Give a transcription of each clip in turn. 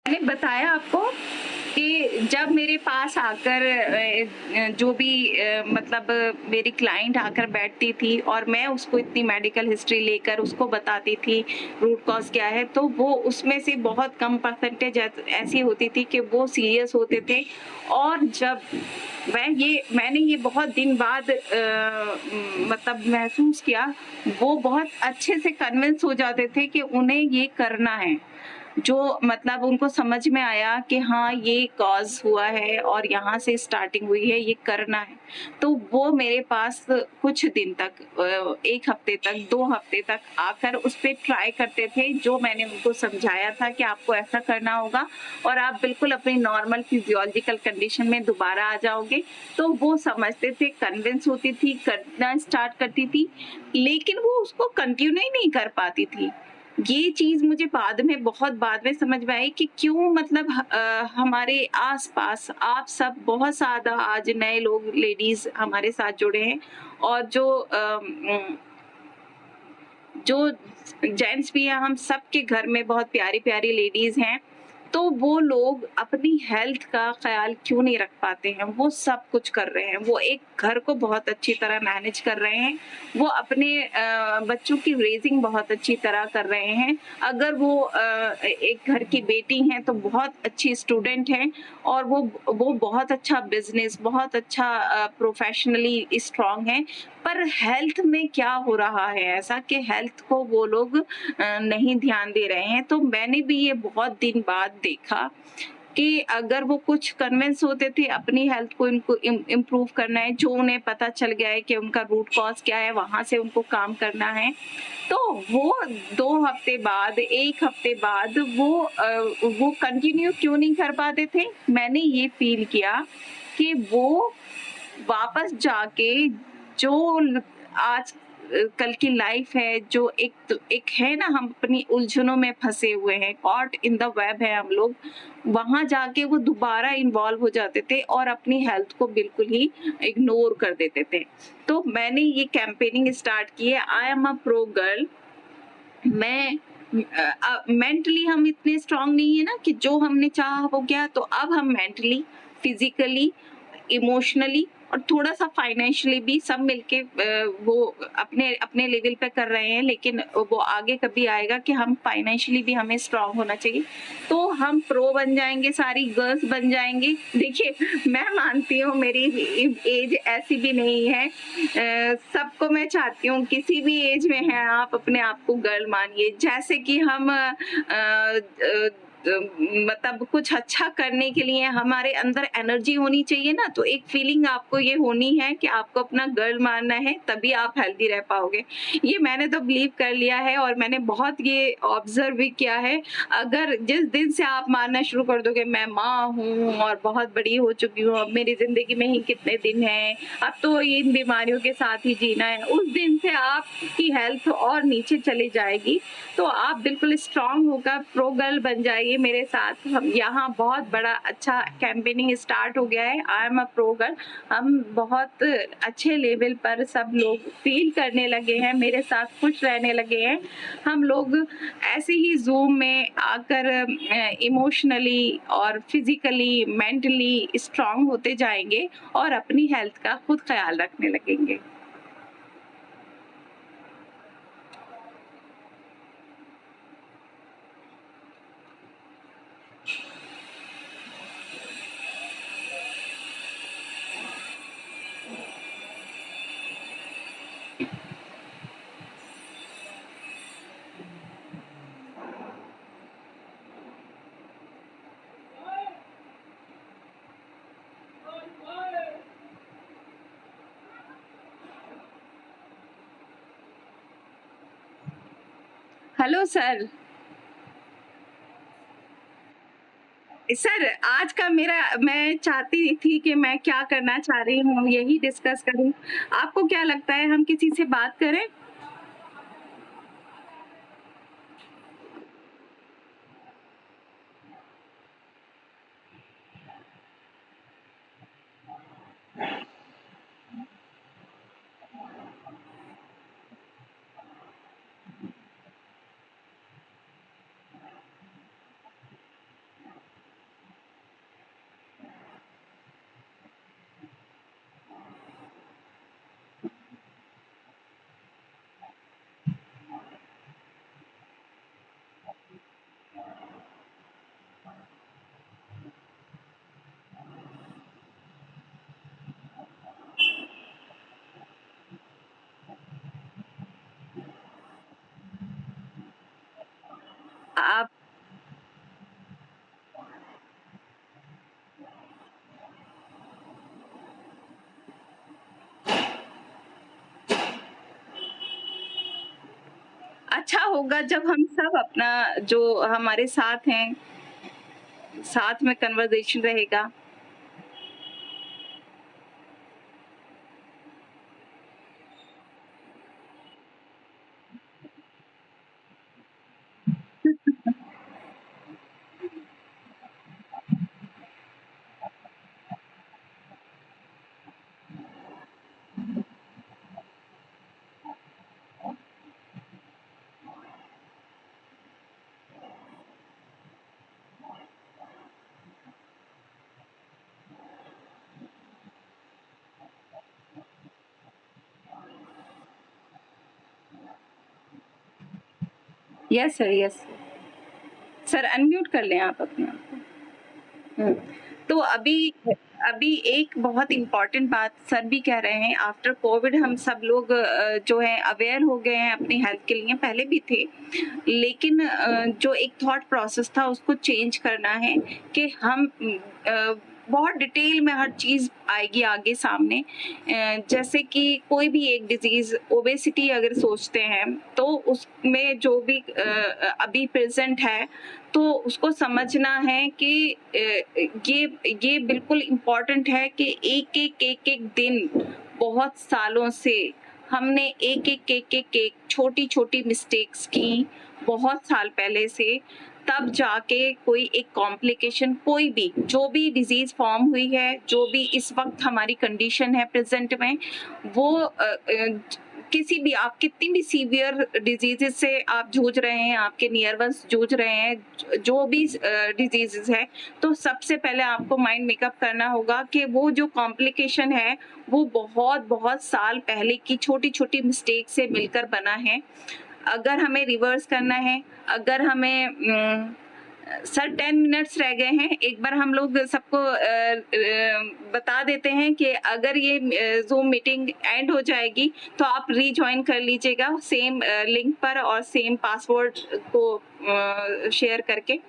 मैंने बताया आपको कि जब मेरे पास आकर जो भी मतलब मेरी क्लाइंट आकर बैठती थी और मैं उसको इतनी मेडिकल हिस्ट्री लेकर उसको बताती थी रूट कॉज क्या है, तो वो उसमें से बहुत कम परसेंटेज ऐसी होती थी कि वो सीरियस होते थे। और जब मैंने ये बहुत दिन बाद मतलब महसूस किया, वो बहुत अच्छे से कन्विंस हो जाते थे कि उन्हें ये करना है। जो मतलब उनको समझ में आया कि हाँ, ये कॉज़ हुआ है और यहाँ से स्टार्टिंग हुई है, ये करना है। तो वो मेरे पास कुछ दिन तक 1 हफ्ते तक, 2 हफ्ते तक आकर उस पे ट्राई करते थे, जो मैंने उनको समझाया था कि आपको ऐसा करना होगा और आप बिल्कुल अपनी नॉर्मल फिज़ियोलॉजिकल कंडीशन में दोबारा आ जाओगे। तो वो समझते थे, कन्विंस होती थी, करना स्टार्ट करती थी, लेकिन वो उसको कंटिन्यू ही नहीं कर पाती थी। ये चीज़ मुझे बहुत बाद में समझ में आई कि क्यों मतलब हमारे आस-पास आप सब बहुत ज़्यादा आज नए लोग लेडीज़ हमारे साथ जुड़े हैं और जो जेंट्स भी हैं, हम सबके घर में बहुत प्यारी-प्यारी लेडीज़ हैं, तो वो लोग अपनी हेल्थ का ख़्याल क्यों नहीं रख पाते हैं? वो सब कुछ कर रहे हैं, वो एक घर को बहुत अच्छी तरह मैनेज कर रहे हैं, वो अपने बच्चों की रेज़िंग बहुत अच्छी तरह कर रहे हैं। अगर वो एक घर की बेटी हैं, तो बहुत अच्छी स्टूडेंट हैं और वो बहुत अच्छा बिज़नेस, बहुत अच्छा प्रोफ़ेशनली स्ट्रॉन्ग हैं। पर हेल्थ में क्या हो रहा है ऐसा कि हेल्थ को वो लोग नहीं ध्यान दे रहे हैं। तो मैंने भी ये बहुत दिन बाद देखा कि अगर वो कुछ कन्विंस होते थे अपनी हेल्थ को इनको इम्प्रूव करना है, जो उन्हें पता चल गया है कि उनका रूट कॉज़ क्या है, वहाँ से उनको काम करना है। तो वो 2 हफ्ते बाद, 1 हफ्ते बाद वो कंटिन्यू क्यों नहीं कर पाते थे? मैंने ये फ़ील किया कि वो वापस जाके जो आज कल की लाइफ है, जो एक है ना, हम अपनी उलझनों में फंसे हुए हैं, कॉट इन द वेब है हम लोग, वहां जाके वो दोबारा इन्वॉल्व हो जाते थे और अपनी हेल्थ को बिल्कुल ही इग्नोर कर देते थे। तो मैंने ये कैंपेनिंग स्टार्ट की है, I am a pro girl. मैं मेंटली हम इतने स्ट्रांग नहीं है ना कि जो हमने चाहा हो गया, तो अब हम मेंटली, फिजिकली, इमोशनली और थोड़ा सा फाइनेंशियली भी सब मिलके वो अपने अपने लेवल पे कर रहे हैं, लेकिन वो आगे कभी आएगा कि हम फाइनेंशियली भी हमें स्ट्रांग होना चाहिए, तो हम प्रो बन जाएंगे, सारी गर्ल्स बन जाएंगे। देखिए, मैं मानती हूँ मेरी एज ऐसी भी नहीं है, सबको मैं चाहती हूँ किसी भी एज में है आप अपने आप को गर्ल मानिए, जैसे कि हम मतलब कुछ अच्छा करने के लिए हमारे अंदर एनर्जी होनी चाहिए ना, तो एक फीलिंग आपको ये होनी है कि आपको अपना गर्ल मानना है, तभी आप हेल्दी रह पाओगे। ये मैंने तो बिलीव कर लिया है और मैंने बहुत ये ऑब्जर्व भी किया है। अगर जिस दिन से आप मानना शुरू कर दोगे मैं माँ हूँ और बहुत बड़ी हो चुकी हूँ, अब मेरी जिंदगी में ही कितने दिन हैं, अब तो इन बीमारियों के साथ ही जीना है, उस दिन से आपकी हेल्थ और नीचे चली जाएगी। तो आप बिल्कुल स्ट्रांग होकर प्रो गर्ल बन जाइए मेरे साथ। हम यहाँ बहुत बड़ा अच्छा कैंपेनिंग स्टार्ट हो गया है, I am a pro girl. हम बहुत अच्छे लेवल पर सब लोग फील करने लगे हैं, मेरे साथ खुश रहने लगे हैं। हम लोग ऐसे ही ज़ूम में आकर इमोशनली और फिज़िकली, मेंटली स्ट्रॉन्ग होते जाएँगे और अपनी हेल्थ का खुद ख़्याल रखने लगेंगे। Hello sir. सर, आज का मेरा मैं चाहती थी कि मैं क्या करना चाह रही हूँ, यही डिस्कस करूँ। आपको क्या लगता है हम किसी से बात करें? अच्छा होगा जब हम सब अपना जो हमारे साथ हैं, साथ में कन्वर्सेशन रहेगा। Yes sir, yes. Sir unmute कर लें आप अपने आप को। तो अभी अभी एक बहुत इम्पोर्टेंट बात सर भी कह रहे हैं, आफ्टर कोविड हम सब लोग जो है अवेयर हो गए हैं अपनी हेल्थ के लिए, पहले भी थे, लेकिन जो एक थॉट प्रोसेस था उसको चेंज करना है कि हम बहुत डिटेल में हर चीज़ आएगी आगे सामने। जैसे कि कोई भी एक डिजीज ओबेसिटी अगर सोचते हैं तो उसमें जो भी अभी प्रेजेंट है, तो उसको समझना है कि ये बिल्कुल इम्पोर्टेंट है कि एक दिन बहुत सालों से हमने एक छोटी छोटी मिस्टेक्स की बहुत साल पहले से, तब जाके कोई एक कॉम्प्लिकेशन, कोई भी जो भी डिजीज फॉर्म हुई है, जो भी इस वक्त हमारी कंडीशन है प्रेजेंट में, वो किसी भी, आप कितनी भी सीवियर डिजीजेस से आप जूझ रहे हैं, आपके नियर वंस जूझ रहे हैं, जो भी डिजीजेस है, तो सबसे पहले आपको माइंड मेकअप करना होगा कि वो जो कॉम्प्लिकेशन है वो बहुत बहुत साल पहले की छोटी छोटी मिस्टेक से मिलकर बना है। अगर हमें रिवर्स करना है, अगर हमें सर 10 मिनट्स रह गए हैं, एक बार हम लोग सबको बता देते हैं कि अगर ये जूम मीटिंग एंड हो जाएगी तो आप रीजॉइन कर लीजिएगा सेम लिंक पर और सेम पासवर्ड को शेयर करके।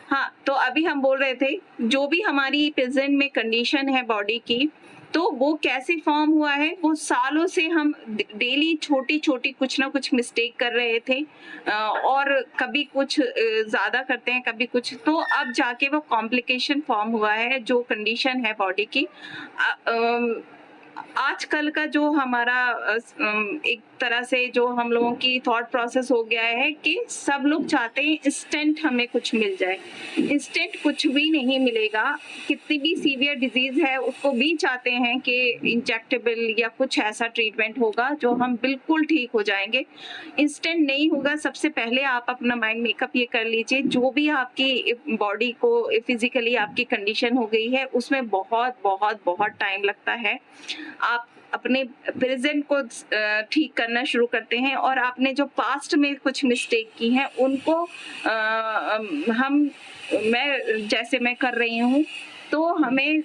हाँ, तो अभी हम बोल रहे थे जो भी हमारी प्रेजेंट में कंडीशन है बॉडी की, तो वो कैसे फॉर्म हुआ है, वो सालों से हम डेली छोटी छोटी कुछ ना कुछ मिस्टेक कर रहे थे, और कभी कुछ ज्यादा करते हैं, कभी कुछ, तो अब जाके वो कॉम्प्लिकेशन फॉर्म हुआ है जो कंडीशन है बॉडी की। आजकल का जो हमारा एक तरह से जो हम लोगों की थॉट प्रोसेस हो गया है कि सब लोग चाहते हैं इंस्टेंट हमें कुछ मिल जाए। इंस्टेंट कुछ भी नहीं मिलेगा, कितनी भी सीवियर डिजीज है उसको भी चाहते हैं कि इंजेक्टेबल या कुछ ऐसा ट्रीटमेंट होगा जो हम बिल्कुल ठीक हो जाएंगे। इंस्टेंट नहीं होगा। सबसे पहले आप अपना माइंड मेकअप ये कर लीजिए, जो भी आपकी बॉडी को फिजिकली आपकी कंडीशन हो गई है उसमें बहुत बहुत बहुत टाइम लगता है। आप अपने प्रेजेंट को ठीक करना शुरू करते हैं और आपने जो पास्ट में कुछ मिस्टेक की है उनको मैं कर रही हूँ, तो हमें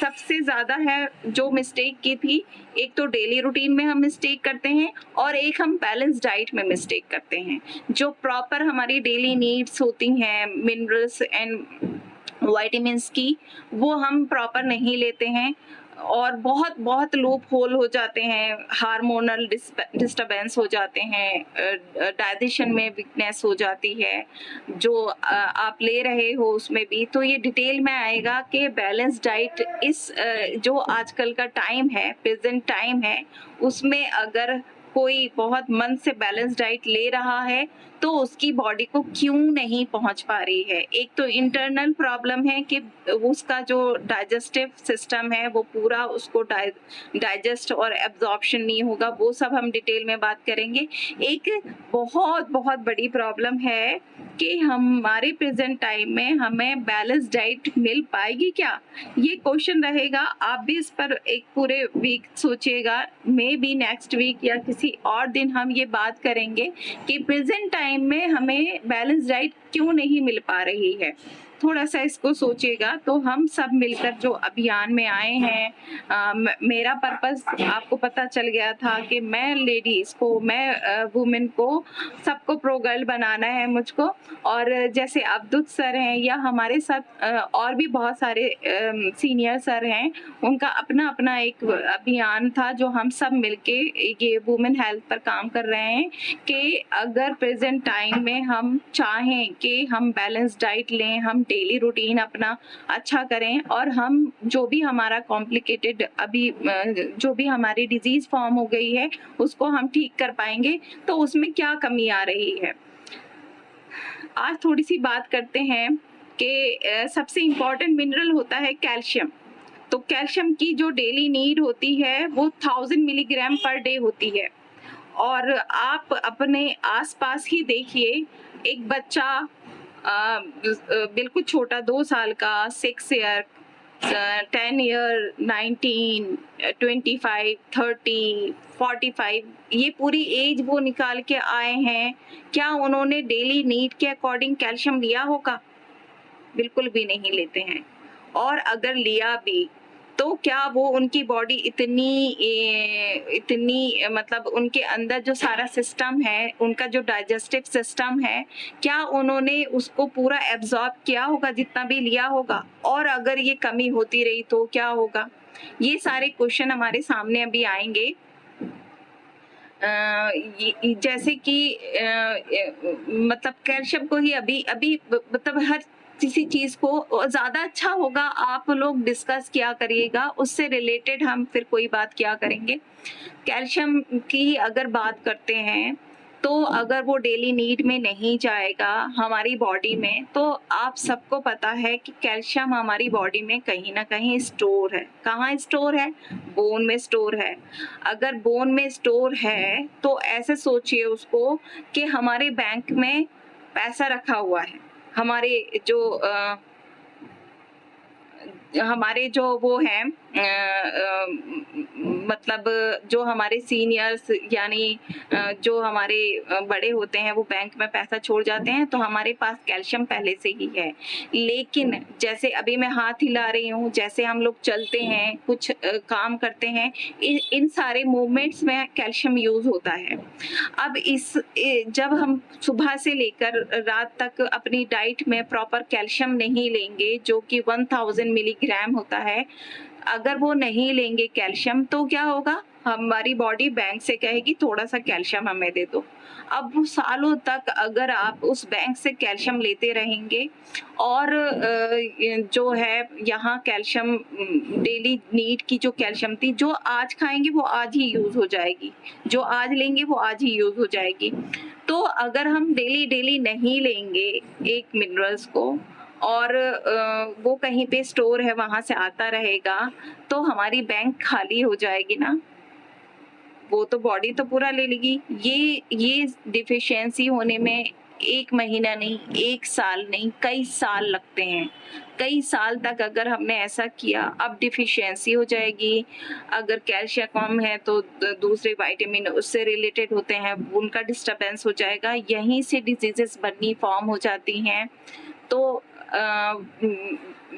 सबसे ज्यादा है जो मिस्टेक की थी, एक तो डेली रूटीन में हम मिस्टेक करते हैं और एक हम बैलेंस डाइट में मिस्टेक करते हैं। जो प्रॉपर हमारी डेली नीड्स होती हैं मिनरल्स एंड विटामिन्स की, वो हम प्रॉपर नहीं लेते हैं और बहुत बहुत लूप होल हो जाते हैं, हार्मोनल डिस्टरबेंस हो जाते हैं, डाइजेशन में वीकनेस हो जाती है, जो आप ले रहे हो उसमें भी। तो ये डिटेल में आएगा कि बैलेंस डाइट इस जो आजकल का टाइम है, प्रेजेंट टाइम है, उसमें अगर कोई बहुत मन से बैलेंस डाइट ले रहा है तो उसकी बॉडी को क्यों नहीं पहुंच पा रही है। एक तो इंटरनल प्रॉब्लम है कि उसका जो डाइजेस्टिव सिस्टम है वो पूरा उसको डाइजेस्ट और एब्जॉर्प्शन नहीं होगा, वो सब हम डिटेल में बात करेंगे। एक बहुत बहुत बड़ी प्रॉब्लम है कि हमारे प्रेजेंट टाइम में हमें बैलेंस डाइट मिल पाएगी क्या, ये क्वेश्चन रहेगा। आप भी इस पर एक पूरे वीक सोचिएगा, मे बी नेक्स्ट वीक या किसी और दिन हम ये बात करेंगे कि प्रेजेंट टाइम में हमें बैलेंस डाइट क्यों नहीं मिल पा रही है? थोड़ा-सा इसको सोचिएगा। तो हम सब मिलकर जो अभियान में आए हैं, मेरा पर्पस आपको पता चल गया था कि मैं लेडीज़ को, मैं वुमेन को, सबको प्रो गर्ल बनाना है मुझको। और जैसे अवधूत सर हैं या हमारे साथ और भी बहुत सारे सीनियर सर हैं, उनका अपना-अपना एक अभियान था जो हम सब मिलके ये वुमेन हेल्थ पर काम कर रहे हैं कि अगर प्रेज़ेंट टाइम में हम चाहें कि हम बैलेंस डाइट लें, हम डेली रूटीन अपना अच्छा करें और हम जो भी हमारा कॉम्प्लिकेटेड अभी जो भी हमारी डिज़ीज़ फ़ॉर्म हो गई है, उसको हम ठीक कर पाएँगे, तो उसमें क्या कमी आ रही है? आज थोड़ी-सी बात करते हैं कि सबसे इम्पोर्टेंट मिनरल होता है कैल्शियम। तो कैल्शियम की जो डेली नीड होती है वो 1000 मिलीग्राम पर डे होती है। और आप अपने आस-पास ही देखिए, एक बच्चा बिल्कुल छोटा 2 साल का, 6 ईयर, 10 ईयर, 19, 25, 30, 45, ये पूरी एज वो निकाल के आए हैं। क्या उन्होंने डेली नीड के अकॉर्डिंग कैल्शियम लिया होगा? बिल्कुल भी नहीं लेते हैं। और अगर लिया भी, तो क्या वो उनकी बॉडी इतनी मतलब उनके अंदर जो सारा सिस्टम है, उनका जो डाइजेस्टिव सिस्टम है, क्या उन्होंने उसको पूरा एब्ज़ॉर्ब किया होगा जितना भी लिया होगा? और अगर ये कमी होती रही तो क्या होगा? ये सारे क्वेश्चन हमारे सामने अभी आएँगे। जैसे कि मतलब कैल्शियम को ही अभी अभी मतलब हर किसी चीज को ज्यादा अच्छा होगा आप लोग डिस्कस किया करिएगा, उससे रिलेटेड हम फिर कोई बात किया करेंगे। कैल्शियम की अगर बात करते हैं, तो अगर वो डेली नीड में नहीं जाएगा हमारी बॉडी में, तो आप सबको पता है कि कैल्शियम हमारी बॉडी में कहीं ना कहीं स्टोर है। कहाँ स्टोर है? बोन में स्टोर है। अगर बोन में स्टोर है तो ऐसे सोचिए उसको कि हमारे बैंक में पैसा रखा हुआ है। हमारे जो वो हैं मतलब जो हमारे सीनियर्स यानी जो हमारे बड़े होते हैं, वो बैंक में पैसा छोड़ जाते हैं, तो हमारे पास कैल्शियम पहले से ही है। लेकिन जैसे अभी मैं हाथ हिला रही हूँ, जैसे हम लोग चलते हैं, कुछ काम करते हैं, इन सारे मूवमेंट्स में कैल्शियम यूज होता है। अब जब हम सुबह से लेकर रात तक अपनी डाइट में प्रॉपर कैल्शियम नहीं लेंगे, जो कि 1000 मिलीग्राम होता है, अगर वो नहीं लेंगे कैल्शियम, तो क्या होगा? हमारी बॉडी बैंक से कहेगी थोड़ा सा कैल्शियम हमें दे दो। अब वो सालों तक अगर आप उस बैंक से कैल्शियम लेते रहेंगे और जो है यहाँ कैल्शियम डेली नीड की जो कैल्शियम थी, जो आज खाएंगे वो आज ही यूज हो जाएगी, जो आज लेंगे वो आज ही यूज हो जाएगी। तो अगर हम डेली डेली नहीं लेंगे एक मिनरल्स को और वो कहीं पे स्टोर है वहां से आता रहेगा, तो हमारी बैंक खाली हो जाएगी ना। वो तो बॉडी तो पूरा ले लेगी। ये डिफिशियंसी होने में 1 महीना नहीं, 1 साल नहीं, कई साल लगते हैं। कई साल तक अगर हमने ऐसा किया, अब डिफिशियंसी हो जाएगी। अगर कैल्शियम कम है तो दूसरे विटामिन उससे रिलेटेड होते हैं, उनका डिस्टर्बेंस हो जाएगा। यहीं से डिजीजेस बननी फॉर्म हो जाती हैं। तो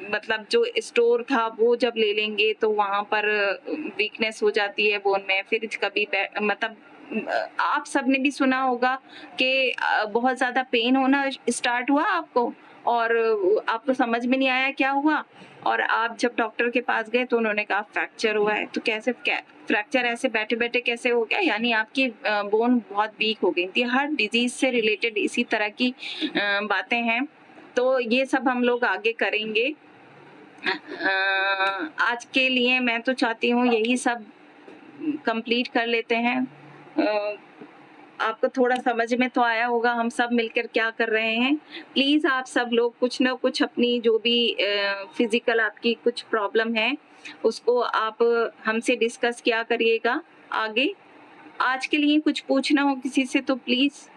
मतलब जो स्टोर था वो जब ले लेंगे तो वहां पर वीकनेस हो जाती है बोन में। फिर कभी मतलब आप सबने भी सुना होगा कि बहुत ज्यादा पेन होना स्टार्ट हुआ आपको, और आपको समझ में नहीं आया क्या हुआ, और आप जब डॉक्टर के पास गए तो उन्होंने कहा फ्रैक्चर हुआ है। तो कैसे फ्रैक्चर ऐसे बैठे बैठे कैसे हो गया? यानी आपकी बोन बहुत वीक हो गई थी। हर डिजीज से रिलेटेड इसी तरह की बातें हैं। तो ये सब हम लोग आगे करेंगे। आज के लिए मैं तो चाहती हूँ यही सब कंप्लीट कर लेते हैं। आपको थोड़ा समझ में तो आया होगा हम सब मिलकर क्या कर रहे हैं। प्लीज आप सब लोग कुछ ना कुछ अपनी जो भी फिजिकल आपकी कुछ प्रॉब्लम है उसको आप हमसे डिस्कस किया करिएगा आगे। आज के लिए कुछ पूछना हो किसी से तो please.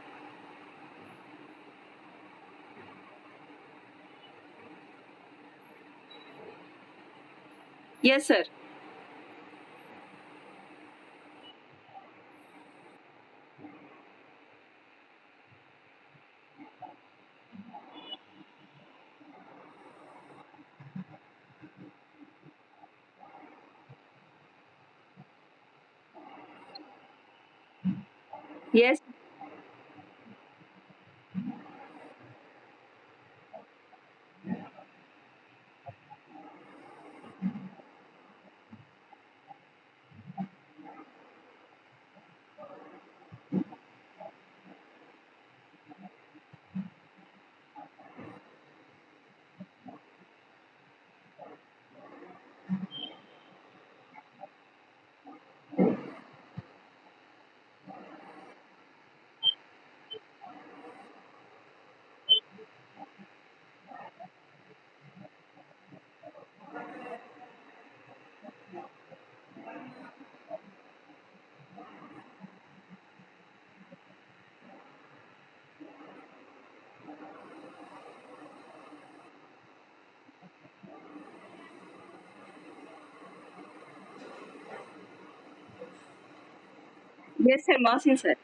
Yes sir. Yes, sir. Mohsin, sir.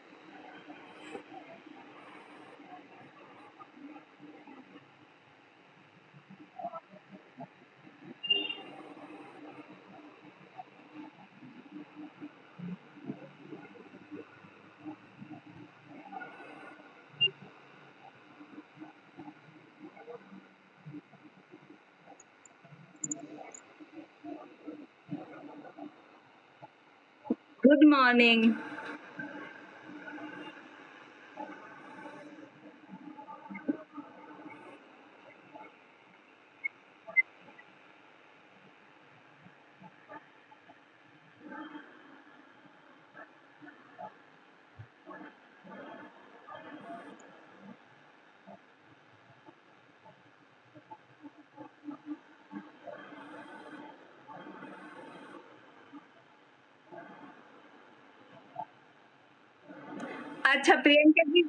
Good morning. अच्छा प्रियंका जी,